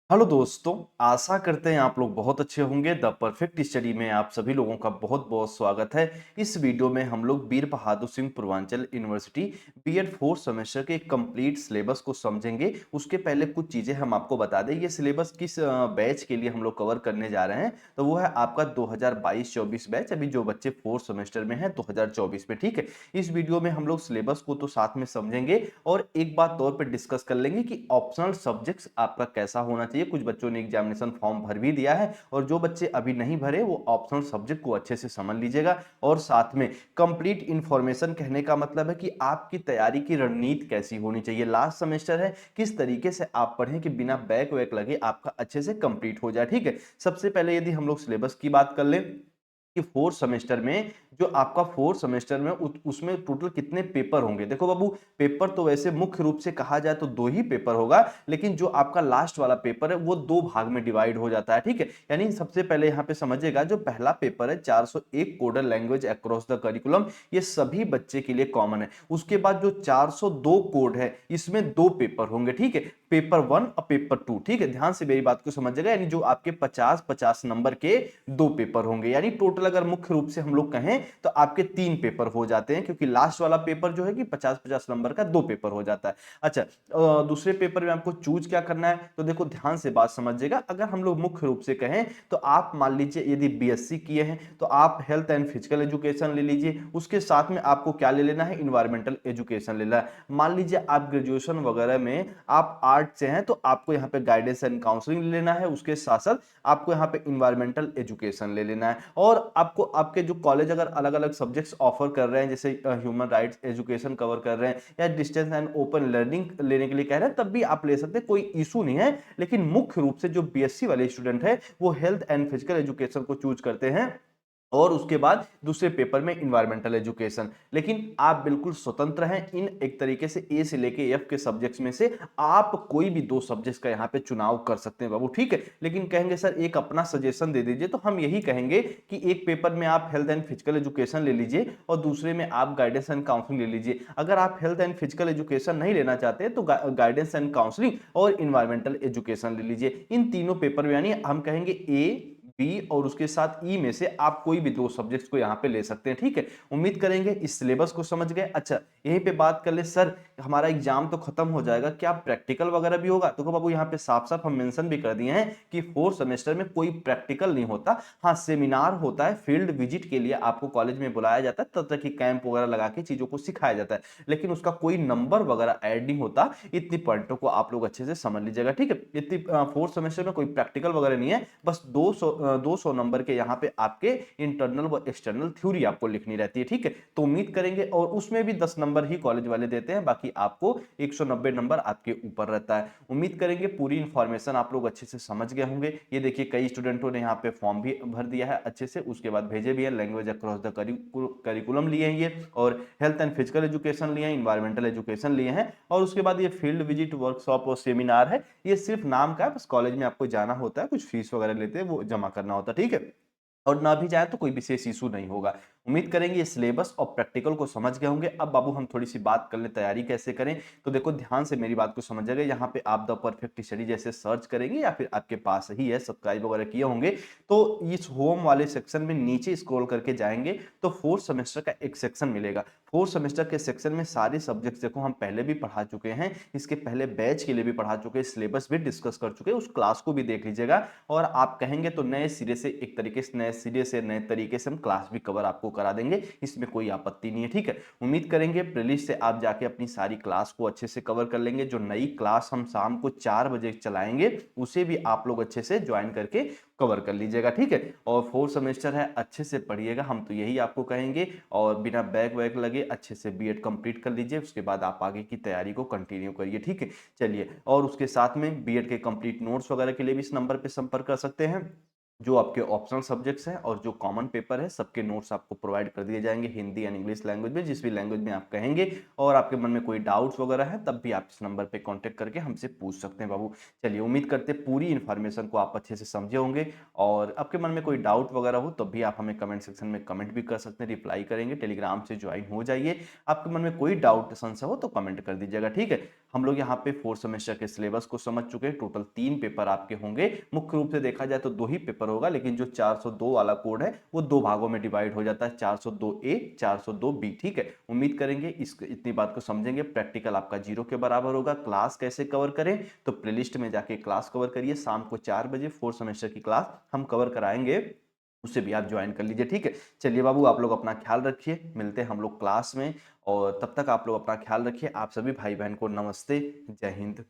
Hello दोस्तों, आशा करते हैं आप लोग बहुत अच्छे होंगे। द परफेक्ट स्टडी में आप सभी लोगों का बहुत बहुत स्वागत है। इस वीडियो में हम लोग Veer Bahadur Singh Purvanchal university B Ed fourth semester के कंप्लीट सिलेबस को समझेंगे। उसके पहले कुछ चीज़ें हम आपको बता दें, ये सिलेबस किस बैच के लिए हम लोग कवर करने जा रहे हैं। तो वो है आपका 2022-24 बैच, अभी जो बच्चे फोर्थ सेमेस्टर में हैं 2024 में। ठीक है, इस वीडियो में हम लोग सिलेबस को तो साथ में समझेंगे और एक बात तौर पे डिस्कस कर लेंगे कि ऑप्शनल सब्जेक्ट्स आपका कैसा होना चाहिए। कुछ बच्चों ने एग्जामिनेशन फॉर्म भर भी दिया है और जो बच्चे अभी नहीं भरे वो ऑप्शनल सब्जेक्ट को अच्छे से समझ लीजिएगा। और साथ में कंप्लीट इंफॉर्मेशन कहने का मतलब है कि आपकी तैयारी की रणनीति कैसी होनी चाहिए। लास्ट सेमेस्टर है, किस तरीके से आप पढ़ें कि बिना बैक वैक लगे आपका अच्छे से कंप्लीट हो जाए। ठीक है, सबसे पहले यदि हम लोग सिलेबस की बात कर लें कि फोर्थ सेमेस्टर में जो आपका फोर्थ सेमेस्टर में उसमें टोटल कितने पेपर होंगे। देखो बाबू, पेपर तो वैसे मुख्य रूप से कहा जाए तो दो ही पेपर होगा, लेकिन जो आपका लास्ट वाला पेपर है वो दो भाग में डिवाइड हो जाता है। ठीक है, यानी सबसे पहले यहां पे समझिएगा, जो पहला पेपर है 401 कोडल लैंग्वेज अक्रॉस द करिकुलम, ये सभी बच्चे के लिए कॉमन है। उसके बाद जो 402 कोड है इसमें दो पेपर होंगे। ठीक है, पेपर 1 और पेपर 2। ठीक है, ध्यान से मेरी बात को समझिएगा, यानी जो आपके 50-50 नंबर के दो पेपर होंगे, यानी टोटल अगर मुख्य रूप से हम लोग कहें तो आपके तीन पेपर हो जाते हैं, क्योंकि लास्ट वाला पेपर जो है कि 50-50 नंबर का दो पेपर हो जाता है। अच्छा, दूसरे पेपर में आपको चूज क्या करना है, तो देखो ध्यान से बात समझिएगा। अगर हम लोग मुख्य रूप से कहें तो आप मान लीजिए यदि बीएससी किए हैं तो आप हेल्थ एंड फिजिकल एजुकेशन ले लीजिए, उसके साथ में आपको क्या ले लेना है, इन्वायरमेंटल एजुकेशन ले लेना है। मान लीजिए आप ग्रेजुएशन वगैरह में आप आर्ट से हैं तो आपको यहाँ पे गाइडेंस एंड काउंसलिंग लेना है, उसके साथ साथ आपको यहाँ पे इन्वायरमेंटल एजुकेशन ले लेना है। और आपको आपके जो कॉलेज अगर अलग अलग सब्जेक्ट्स ऑफर कर रहे हैं, जैसे ह्यूमन राइट्स एजुकेशन कवर कर रहे हैं या डिस्टेंस एंड ओपन लर्निंग लेने के लिए कह रहे हैं, तब भी आप ले सकते हैं, कोई इशू नहीं है। लेकिन मुख्य रूप से जो बीएससी वाले स्टूडेंट है वो हेल्थ एंड फिजिकल एजुकेशन को चूज करते हैं और उसके बाद दूसरे पेपर में इन्वायरमेंटल एजुकेशन। लेकिन आप बिल्कुल स्वतंत्र हैं, इन एक तरीके से ए से लेके एफ के सब्जेक्ट्स में से आप कोई भी दो सब्जेक्ट्स का यहाँ पे चुनाव कर सकते हैं बाबू। ठीक है, लेकिन कहेंगे सर एक अपना सजेशन दे दीजिए, तो हम यही कहेंगे कि एक पेपर में आप हेल्थ एंड फिजिकल एजुकेशन ले लीजिए और दूसरे में आप गाइडेंस एंड काउंसलिंग ले लीजिए। अगर आप हेल्थ एंड फिजिकल एजुकेशन नहीं लेना चाहते तो गाइडेंस एंड काउंसलिंग और इन्वायरमेंटल एजुकेशन ले लीजिए। इन तीनों पेपर में, यानी हम कहेंगे ए बी और उसके साथ ई में से आप कोई भी दो सब्जेक्ट्स को यहाँ पे ले सकते हैं। ठीक है, उम्मीद करेंगे इस सिलेबस को समझ गए। अच्छा, यहीं पे बात कर ले, सर हमारा एग्जाम तो खत्म हो जाएगा, क्या प्रैक्टिकल वगैरह भी होगा? तो बाबू यहाँ पे साफ साफ हम मेंशन भी कर दिए हैं कि फोर्थ सेमेस्टर में कोई प्रैक्टिकल नहीं होता। हाँ, सेमिनार होता है, फील्ड विजिट के लिए आपको कॉलेज में बुलाया जाता है, तब तक कि कैंप वगैरह लगा के चीजों को सिखाया जाता है, लेकिन उसका कोई नंबर वगैरह ऐड नहीं होता। इतनी पॉइंटों को आप लोग अच्छे से समझ लीजिएगा। ठीक है, इतनी फोर्थ सेमेस्टर में कोई प्रैक्टिकल वगैरह नहीं है, बस 200 नंबर के यहाँ पे आपके इंटरनल व एक्सटर्नल थ्योरी आपको लिखनी रहती है। ठीक है, तो उम्मीद करेंगे, और उसमें भी 10 नंबर ही कॉलेज वाले देते हैं, बाकी आपको 190 नंबर आपके ऊपर रहता है। उम्मीद करेंगे पूरी इंफॉर्मेशन आप लोग अच्छे से समझ गए होंगे। ये देखिए कई स्टूडेंटों ने यहाँ पे फॉर्म भी भर दिया है अच्छे से, उसके बाद भेजे भी है। लैंग्वेज अक्रॉस द करिकुलम लिए हैं ये, और हेल्थ एंड फिजिकल एजुकेशन लिए हैं, इन्वायरमेंटल एजुकेशन लिए हैं, और उसके बाद ये फील्ड विजिट वर्कशॉप और सेमिनार है। ये सिर्फ नाम का है, बस कॉलेज में आपको जाना होता है, कुछ फीस वगैरह लेते हैं, वो जमा करना होता है। ठीक है, और ना भी जाए तो कोई विशेष इशू नहीं होगा। उम्मीद करेंगे ये सिलेबस और प्रैक्टिकल को समझ गए होंगे। अब बाबू हम थोड़ी सी बात कर ले तैयारी कैसे करें। तो देखो ध्यान से मेरी बात को समझिएगा, यहाँ पे आप द परफेक्ट स्टडी जैसे सर्च करेंगे या फिर आपके पास ही है, सब्सक्राइब वगैरह किए होंगे, तो इस होम वाले सेक्शन में नीचे स्क्रॉल करके जाएंगे तो फोर्थ सेमेस्टर का एक सेक्शन मिलेगा। फोर्थ सेमेस्टर के सेक्शन में सारे सब्जेक्ट्स देखो हम पहले भी पढ़ा चुके हैं, इसके पहले बैच के लिए भी पढ़ा चुके हैं, सिलेबस भी डिस्कस कर चुके हैं, उस क्लास को भी देख लीजिएगा। और आप कहेंगे तो नए सिरे से एक तरीके से, नए सिरे से नए तरीके से हम क्लास भी कवर आपको करा देंगे, इसमें कोई आपत्ति नहीं है। ठीक है, उम्मीद करेंगे प्लेलिस्ट से आप जाके अपनी सारी क्लास को अच्छे से कवर कर लेंगे। जो नई क्लास हम शाम को 4 बजे चलाएंगे उसे भी आप लोग अच्छे से ज्वाइन करके कवर कर लीजिएगा। ठीक है, और फोर्थ सेमेस्टर है, अच्छे से पढ़िएगा, हम तो यही आपको कहेंगे। और बिना बैग वैग लगे अच्छे से बीएड कंप्लीट कर लीजिए, उसके बाद आप आगे की तैयारी को कंटिन्यू करिए। ठीक है, चलिए, और उसके साथ में बीएड के कंप्लीट नोट्स वगैरह के लिए भी इस नंबर पे संपर्क कर सकते हैं। जो आपके ऑप्शनल सब्जेक्ट्स हैं और जो कॉमन पेपर है, सबके नोट्स आपको प्रोवाइड कर दिए जाएँगे हिंदी एंड इंग्लिश लैंग्वेज में, जिस भी लैंग्वेज में आप कहेंगे। और आपके मन में कोई डाउट्स वगैरह है, तब भी आप इस नंबर पे कॉन्टैक्ट करके हमसे पूछ सकते हैं बाबू। चलिए, उम्मीद करते हैं पूरी इन्फॉर्मेशन को आप अच्छे से समझे होंगे, और आपके मन में कोई डाउट वगैरह हो, तब भी आप हमें कमेंट सेक्शन में कमेंट भी कर सकते हैं, रिप्लाई करेंगे। टेलीग्राम से ज्वाइन हो जाइए। आपके मन में कोई डाउट संशय हो तो कमेंट कर दीजिएगा, ठीक है? हम लोग यहाँ पे 4th सेमेस्टर के सिलेबस को समझ चुके हैं। टोटल 3 पेपर आपके होंगे। मुख्य रूप से देखा जाए तो 2 ही पेपर होगा, लेकिन जो 402 वाला कोड है वो 2 भागों में डिवाइड हो जाता है, 402 ए, 402 बी, ठीक है? उम्मीद करेंगे इस इतनी बात को समझेंगे। प्रैक्टिकल आपका 0 के बराबर होगा। क्लास कैसे कवर करें? तो प्लेलिस्ट में जाके क्लास कवर करिए। शाम को 4 बजे 4th सेमेस्टर की क्लास हम कवर कराएंगे, उससे भी आप ज्वाइन कर लीजिए, ठीक है? चलिए बाबू, आप लोग अपना ख्याल रखिए। मिलते हैं हम लोग क्लास में, और तब तक आप लोग अपना ख्याल रखिए। आप सभी भाई बहन को नमस्ते। जय हिंद।